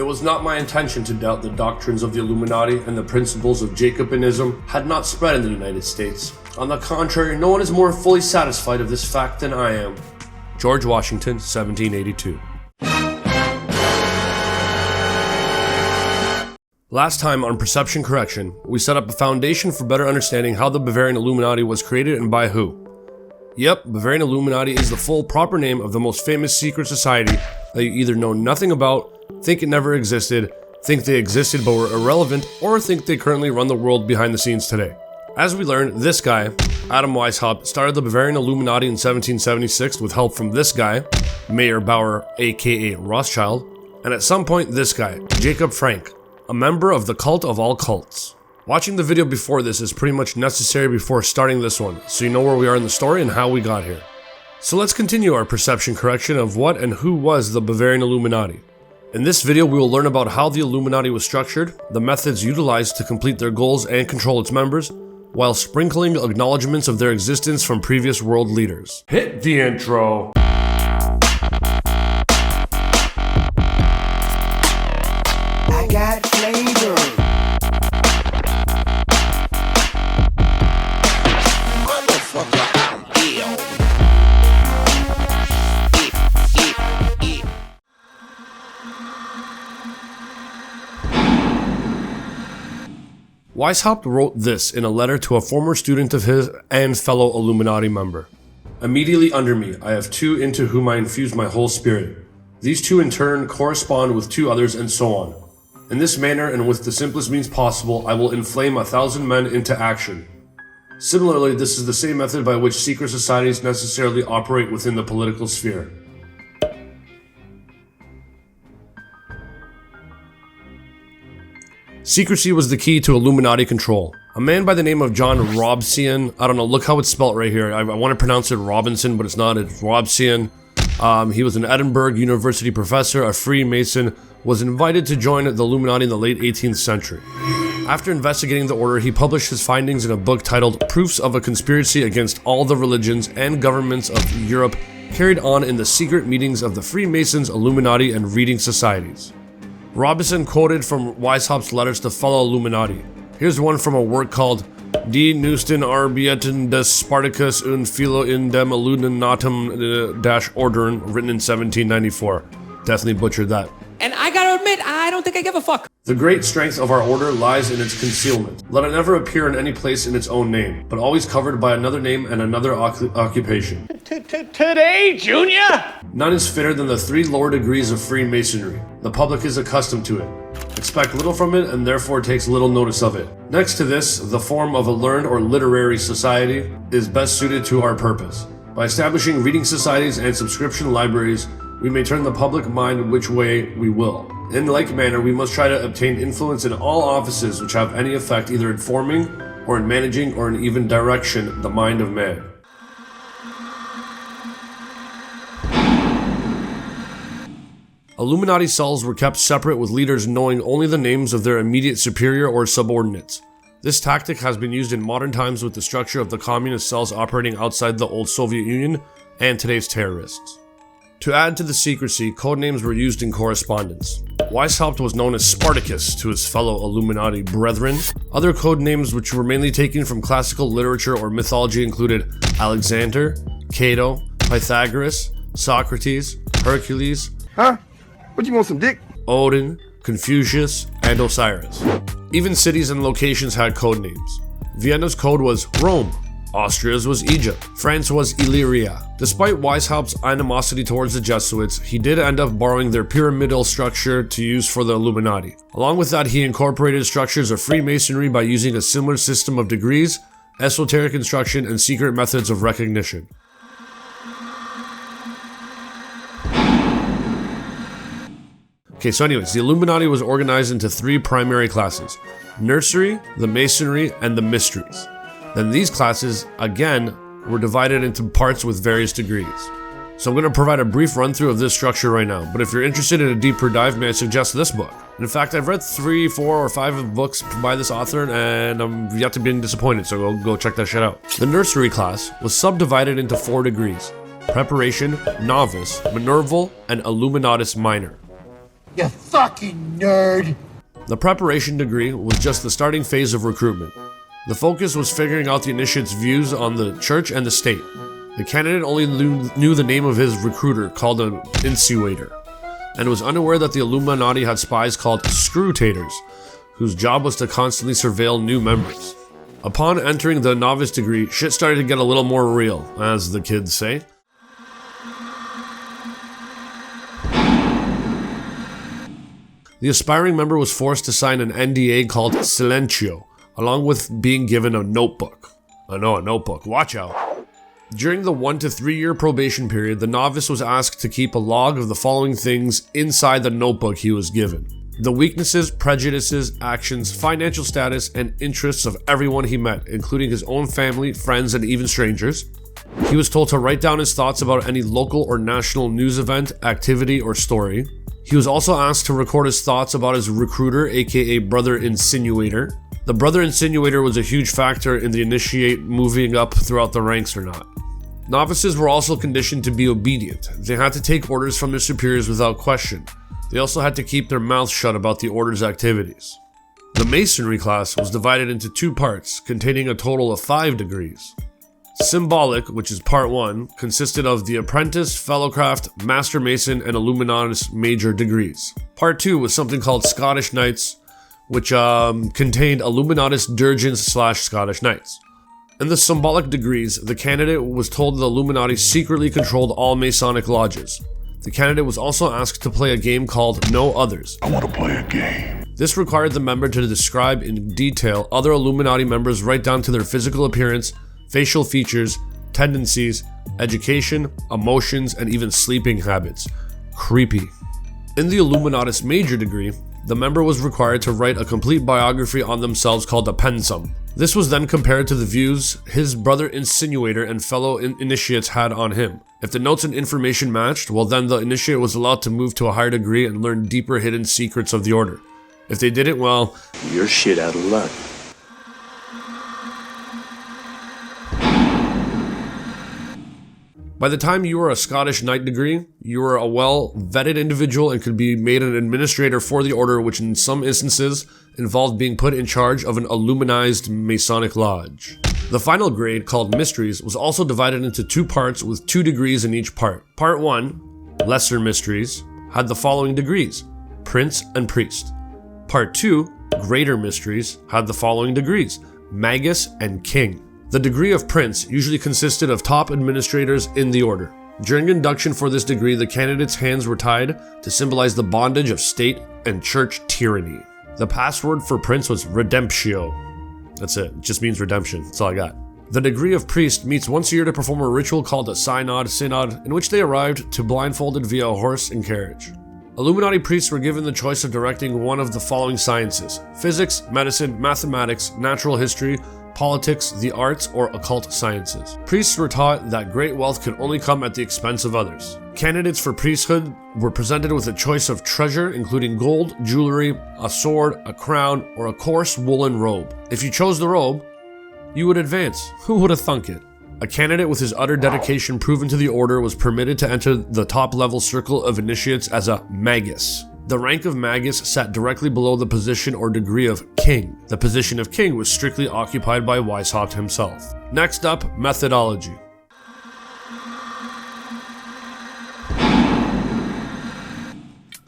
It was not my intention to doubt the doctrines of the Illuminati, and the principles of Jacobinism had not spread in the United States. On the contrary, no one is more fully satisfied of this fact than I am. George Washington, 1782. Last time on Perception Correction, we set up a foundation for better understanding how the Bavarian Illuminati was created and by who. Yep, Bavarian Illuminati is the full proper name of the most famous secret society that you either know nothing about, think it never existed, think they existed but were irrelevant, or think they currently run the world behind the scenes today. As we learned, this guy, Adam Weishaupt, started the Bavarian Illuminati in 1776 with help from this guy, Mayer Bauer aka Rothschild, and at some point this guy, Jacob Frank, a member of the cult of all cults. Watching the video before this is pretty much necessary before starting this one, so you know where we are in the story and how we got here. So let's continue our perception correction of what and who was the Bavarian Illuminati. In this video we will learn about how the Illuminati was structured, the methods utilized to complete their goals and control its members, while sprinkling acknowledgements of their existence from previous world leaders. Hit the intro! I got flavor. Weishaupt wrote this in a letter to a former student of his and fellow Illuminati member. Immediately under me, I have two into whom I infuse my whole spirit. These two in turn correspond with two others and so on. In this manner and with the simplest means possible, I will inflame 1,000 men into action. Similarly, this is the same method by which secret societies necessarily operate within the political sphere. Secrecy was the key to Illuminati control. A man by the name of John Robson, I don't know, look how it's spelled right here. I want to pronounce it Robinson, but it's not, it's Robson. He was an Edinburgh University professor, a Freemason, was invited to join the Illuminati in the late 18th century. After investigating the order, he published his findings in a book titled Proofs of a Conspiracy Against All the Religions and Governments of Europe, carried on in the secret meetings of the Freemasons, Illuminati, and reading societies. Robinson quoted from Weishaupt's letters to fellow Illuminati. Here's one from a work called Die Neuesten Arbeiten des Spartacus und Philo in dem Illuminatum-Ordern, written in 1794. Definitely butchered that. And I gotta admit, I don't think I give a fuck. The great strength of our order lies in its concealment. Let it never appear in any place in its own name, but always covered by another name and another occupation. Today, Junior? None is fitter than the 3 lower degrees of Freemasonry. The public is accustomed to it. Expect little from it and therefore takes little notice of it. Next to this, the form of a learned or literary society is best suited to our purpose. By establishing reading societies and subscription libraries, we may turn the public mind which way we will. In like manner, we must try to obtain influence in all offices which have any effect either in forming, or in managing, or in even direction the mind of man. Illuminati cells were kept separate with leaders knowing only the names of their immediate superior or subordinates. This tactic has been used in modern times with the structure of the communist cells operating outside the old Soviet Union and today's terrorists. To add to the secrecy, codenames were used in correspondence. Weishaupt was known as Spartacus to his fellow Illuminati brethren. Other codenames which were mainly taken from classical literature or mythology included Alexander, Cato, Pythagoras, Socrates, Hercules, Huh? What, you want some dick? Odin, Confucius, and Osiris. Even cities and locations had codenames. Vienna's code was Rome. Austria's was Egypt. France was Illyria. Despite Weishaupt's animosity towards the Jesuits, he did end up borrowing their pyramidal structure to use for the Illuminati. Along with that, he incorporated structures of Freemasonry by using a similar system of degrees, esoteric instruction, and secret methods of recognition. Okay, so anyways, the Illuminati was organized into 3 primary classes: Nursery, the Masonry, and the Mysteries. Then these classes, again, were divided into parts with various degrees. So I'm going to provide a brief run through of this structure right now, but if you're interested in a deeper dive, may I suggest this book. In fact, I've read 3, 4, or 5 books by this author, and I'm yet to be disappointed, so go check that shit out. The Nursery class was subdivided into 4 degrees: Preparation, Novice, Minerval, and Illuminatus Minor. You fucking nerd. The preparation degree was just the starting phase of recruitment. The focus was figuring out the initiate's views on the church and the state. The candidate only knew the name of his recruiter, called an insuator, and was unaware that the Illuminati had spies called screwtators, whose job was to constantly surveil new members. Upon entering the novice degree, shit started to get a little more real, as the kids say. The aspiring member was forced to sign an NDA called Silencio, along with being given a notebook. I know, a notebook, watch out. During the 1 to 3 year probation period, the novice was asked to keep a log of the following things inside the notebook he was given: the weaknesses, prejudices, actions, financial status, and interests of everyone he met, including his own family, friends, and even strangers. He was told to write down his thoughts about any local or national news event, activity, or story. He was also asked to record his thoughts about his recruiter, aka Brother Insinuator. The Brother Insinuator was a huge factor in the initiate moving up throughout the ranks or not. Novices were also conditioned to be obedient. They had to take orders from their superiors without question. They also had to keep their mouths shut about the order's activities. The Masonry class was divided into 2 parts, containing a total of 5 degrees. Symbolic, which is part 1, consisted of the Apprentice, Fellowcraft, Master Mason, and Illuminatus major degrees. Part 2 was something called Scottish Knights, which contained Illuminatus Dirgens / Scottish Knights. In the symbolic degrees, the candidate was told the Illuminati secretly controlled all Masonic lodges. The candidate was also asked to play a game called Know Others. I want to play a game. This required the member to describe in detail other Illuminati members right down to their physical appearance, facial features, tendencies, education, emotions, and even sleeping habits. Creepy. In the Illuminatus major degree, the member was required to write a complete biography on themselves called a pensum. This was then compared to the views his brother insinuator and fellow initiates had on him. If the notes and information matched, well then the initiate was allowed to move to a higher degree and learn deeper hidden secrets of the order. If they didn't, well, you're shit out of luck. By the time you were a Scottish Knight degree, you were a well-vetted individual and could be made an administrator for the order, which in some instances involved being put in charge of an Illuminized Masonic lodge. The final grade, called Mysteries, was also divided into 2 parts with 2 degrees in each part. Part 1, Lesser Mysteries, had the following degrees: Prince and Priest. Part 2, Greater Mysteries, had the following degrees: Magus and King. The degree of Prince usually consisted of top administrators in the order. During induction for this degree, the candidate's hands were tied to symbolize the bondage of state and church tyranny. The password for Prince was Redemptio. That's it. It just means redemption. That's all I got. The degree of Priest meets once a year to perform a ritual called a synod, in which they arrived to blindfolded via a horse and carriage. Illuminati priests were given the choice of directing one of the following sciences: physics, medicine, mathematics, natural history, politics, the arts, or occult sciences. Priests were taught that great wealth could only come at the expense of others. Candidates for priesthood were presented with a choice of treasure, including gold, jewelry, a sword, a crown, or a coarse woolen robe. If you chose the robe, you would advance. Who would have thunk it? A candidate with his utter dedication proven to the order was permitted to enter the top-level circle of initiates as a Magus. The rank of Magus sat directly below the position or degree of King. The position of King was strictly occupied by Weishaupt himself. Next up, methodology.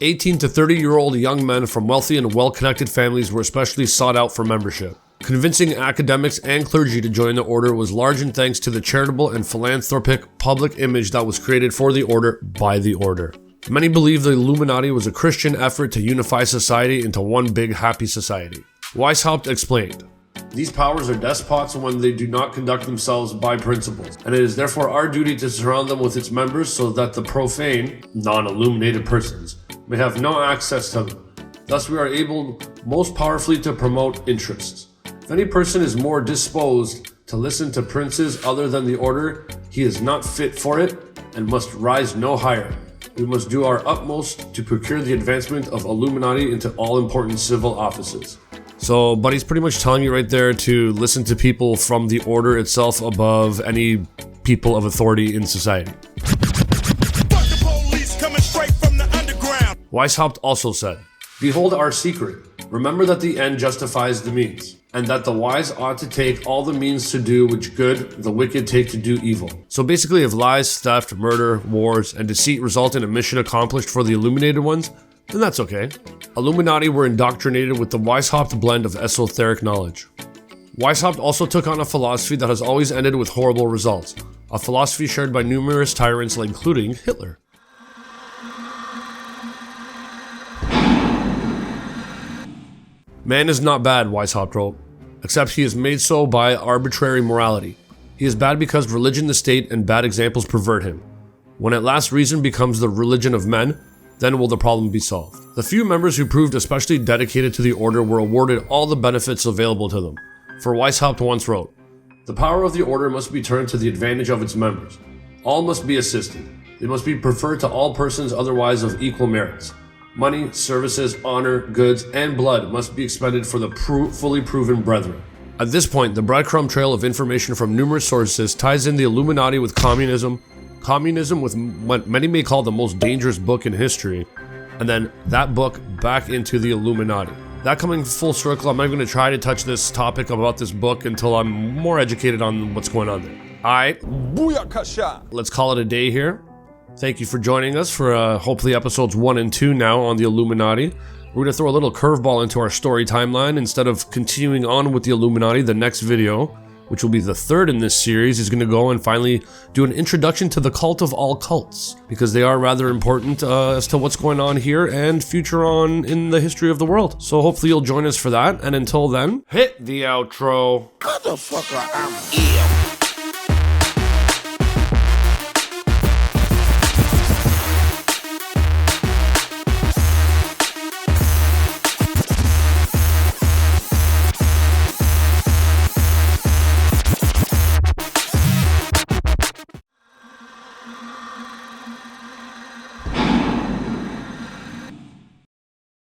"18 to 30-year-old young men from wealthy and well-connected families were especially sought out for membership. Convincing academics and clergy to join the order was large in thanks to the charitable and philanthropic public image that was created for the order by the order. Many believe the Illuminati was a Christian effort to unify society into one big happy society. Weishaupt explained, "These powers are despots when they do not conduct themselves by principles, and it is therefore our duty to surround them with its members so that the profane, non-illuminated persons may have no access to them. Thus we are able most powerfully to promote interests. If any person is more disposed to listen to princes other than the order, he is not fit for it and must rise no higher. We must do our utmost to procure the advancement of Illuminati into all important civil offices." So, Buddy's pretty much telling you right there to listen to people from the order itself above any people of authority in society. Fuck the police coming straight from the underground. Weishaupt also said, "Behold our secret. Remember that the end justifies the means, and that the wise ought to take all the means to do which good, the wicked take to do evil." So basically, if lies, theft, murder, wars, and deceit result in a mission accomplished for the illuminated ones, then that's okay. Illuminati were indoctrinated with the Weishaupt blend of esoteric knowledge. Weishaupt also took on a philosophy that has always ended with horrible results, a philosophy shared by numerous tyrants including Hitler. Man is not bad, Weishaupt wrote, except he is made so by arbitrary morality. He is bad because religion, the state, and bad examples pervert him. When at last reason becomes the religion of men, then will the problem be solved. The few members who proved especially dedicated to the order were awarded all the benefits available to them. For Weishaupt once wrote, "The power of the order must be turned to the advantage of its members. All must be assisted. They must be preferred to all persons otherwise of equal merits. Money, services, honor, goods, and blood must be expended for the fully proven brethren." At this point, the breadcrumb trail of information from numerous sources ties in the Illuminati with communism with what many may call the most dangerous book in history, and then that book back into the Illuminati. That coming full circle, I'm not going to try to touch this topic about this book until I'm more educated on what's going on there. Alright, let's call it a day here. Thank you for joining us for hopefully episodes 1 and 2 now on the Illuminati. We're going to throw a little curveball into our story timeline. Instead of continuing on with the Illuminati, the next video, which will be the third in this series, is going to go and finally do an introduction to the cult of all cults, because they are rather important as to what's going on here and future on in the history of the world. So hopefully you'll join us for that, and until then, hit the outro. Motherfucker, I'm ill.